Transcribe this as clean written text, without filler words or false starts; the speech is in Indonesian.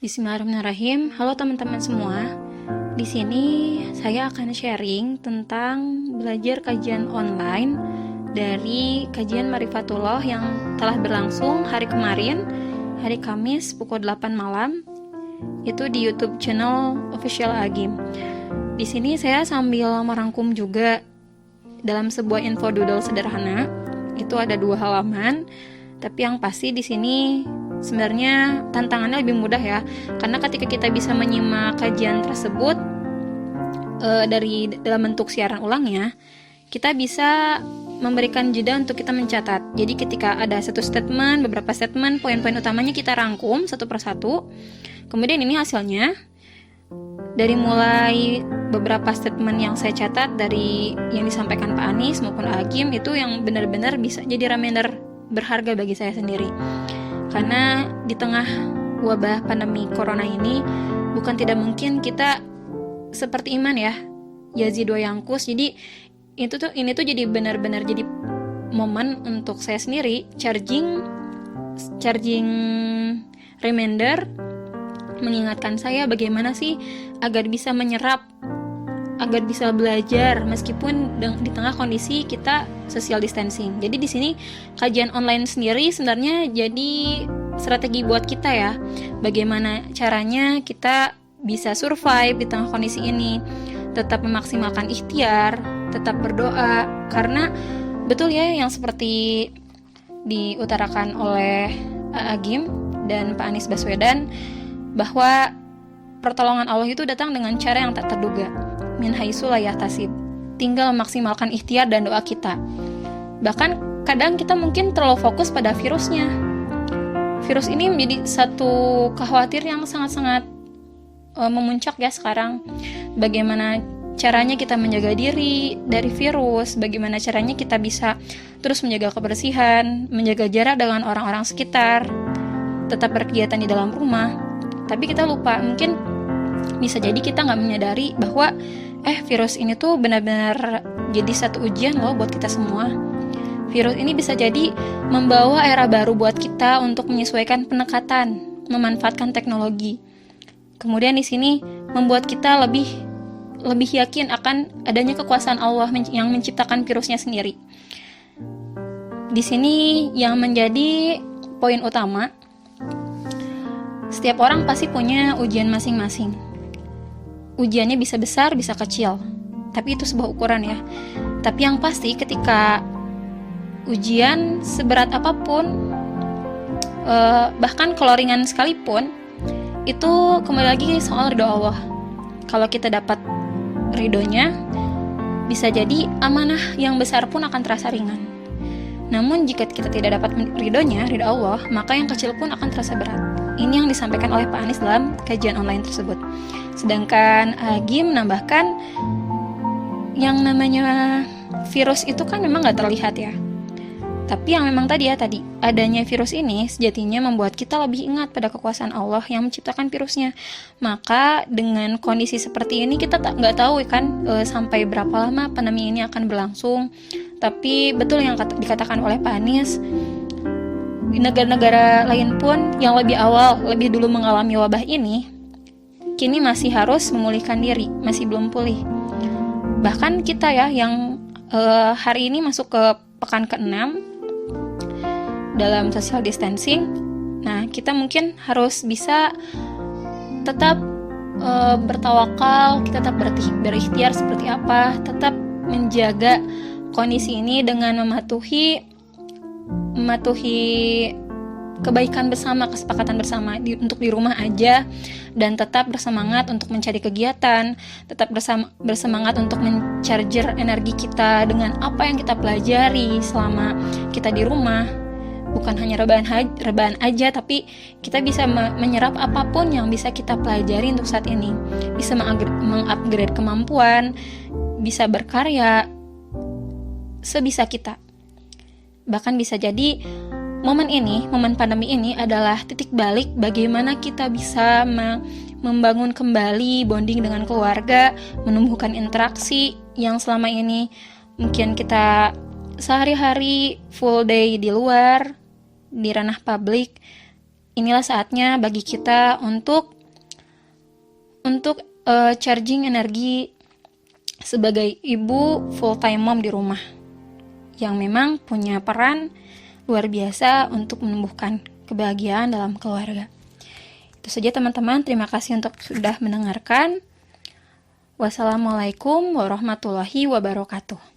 Bismillahirrahmanirrahim. Halo teman-teman semua. Di sini saya akan sharing tentang belajar kajian online dari kajian Marifatullah yang telah berlangsung hari kemarin, hari Kamis pukul 8 malam. Itu di YouTube channel Official Agim. Di sini saya sambil merangkum juga dalam sebuah info doodle sederhana. Itu ada 2 halaman. Tapi yang pasti di sini sebenarnya tantangannya lebih mudah ya, karena ketika kita bisa menyimak kajian tersebut dari dalam bentuk siaran ulangnya, kita bisa memberikan jeda untuk kita mencatat. Jadi ketika ada satu statement, beberapa statement, poin-poin utamanya kita rangkum satu persatu. Kemudian ini hasilnya dari mulai beberapa statement yang saya catat dari yang disampaikan Pak Anies maupun Agim, itu yang benar-benar bisa jadi reminder berharga bagi saya sendiri. Karena di tengah wabah pandemi corona ini bukan tidak mungkin kita seperti iman ya, yazid wa yanqus. Jadi ini tuh jadi benar-benar jadi momen untuk saya sendiri charging reminder, mengingatkan saya bagaimana sih agar bisa menyerap, agar bisa belajar meskipun di tengah kondisi kita social distancing. Jadi di sini kajian online sendiri sebenarnya jadi strategi buat kita ya. Bagaimana caranya kita bisa survive di tengah kondisi ini, tetap memaksimalkan ikhtiar, tetap berdoa, karena betul ya yang seperti diutarakan oleh Agim dan Pak Anies Baswedan, bahwa pertolongan Allah itu datang dengan cara yang tak terduga. Min haitsu la yahtasib. Tinggal memaksimalkan ikhtiar dan doa kita. Bahkan kadang kita mungkin terlalu fokus pada virusnya. Virus ini menjadi satu kekhawatiran yang sangat-sangat memuncak ya sekarang. Bagaimana caranya kita menjaga diri dari virus, bagaimana caranya kita bisa terus menjaga kebersihan, menjaga jarak dengan orang-orang sekitar, tetap berkegiatan di dalam rumah. Tapi kita lupa, mungkin bisa jadi kita nggak menyadari bahwa virus ini tuh benar-benar jadi satu ujian loh buat kita semua. Virus ini bisa jadi membawa era baru buat kita untuk menyesuaikan pendekatan, memanfaatkan teknologi. Kemudian di sini membuat kita lebih yakin akan adanya kekuasaan Allah yang menciptakan virusnya sendiri. Di sini yang menjadi poin utama, setiap orang pasti punya ujian masing-masing. Ujiannya bisa besar, bisa kecil, tapi itu sebuah ukuran ya. Tapi yang pasti ketika ujian seberat apapun, bahkan kalau ringan sekalipun, itu kembali lagi soal ridho Allah. Kalau kita dapat ridhonya, bisa jadi amanah yang besar pun akan terasa ringan. Namun jika kita tidak dapat ridhonya, ridho Allah, maka yang kecil pun akan terasa berat. Ini yang disampaikan oleh Pak Anies dalam kajian online tersebut. Sedangkan Agim menambahkan, yang namanya virus itu kan memang gak terlihat ya. Tapi yang memang tadi adanya virus ini sejatinya membuat kita lebih ingat pada kekuasaan Allah yang menciptakan virusnya. Maka dengan kondisi seperti ini kita nggak tahu kan sampai berapa lama pandemi ini akan berlangsung. Tapi betul yang dikatakan oleh Pak Anies, di negara-negara lain pun yang lebih dulu mengalami wabah ini, kini masih harus memulihkan diri, masih belum pulih. Bahkan kita ya yang hari ini masuk ke pekan ke-6 dalam social distancing, nah kita mungkin harus bisa tetap bertawakal, kita tetap berikhtiar seperti apa, tetap menjaga kondisi ini dengan mematuhi kebaikan bersama, kesepakatan bersama untuk di rumah aja, dan tetap bersemangat untuk mencari kegiatan, tetap bersemangat untuk mencharger energi kita dengan apa yang kita pelajari selama kita di rumah. Bukan hanya rebahan aja, tapi kita bisa menyerap apapun yang bisa kita pelajari untuk saat ini. Bisa mengupgrade kemampuan, bisa berkarya sebisa kita. Bahkan bisa jadi momen pandemi ini adalah titik balik bagaimana kita bisa membangun kembali bonding dengan keluarga, menumbuhkan interaksi yang selama ini mungkin kita sehari-hari full day di luar, di ranah publik. inilah saatnya bagi kita untuk charging energi sebagai ibu full time mom di rumah yang memang punya peran luar biasa untuk menumbuhkan kebahagiaan dalam keluarga. Itu saja teman-teman, terima kasih untuk sudah mendengarkan. Wassalamualaikum warahmatullahi wabarakatuh.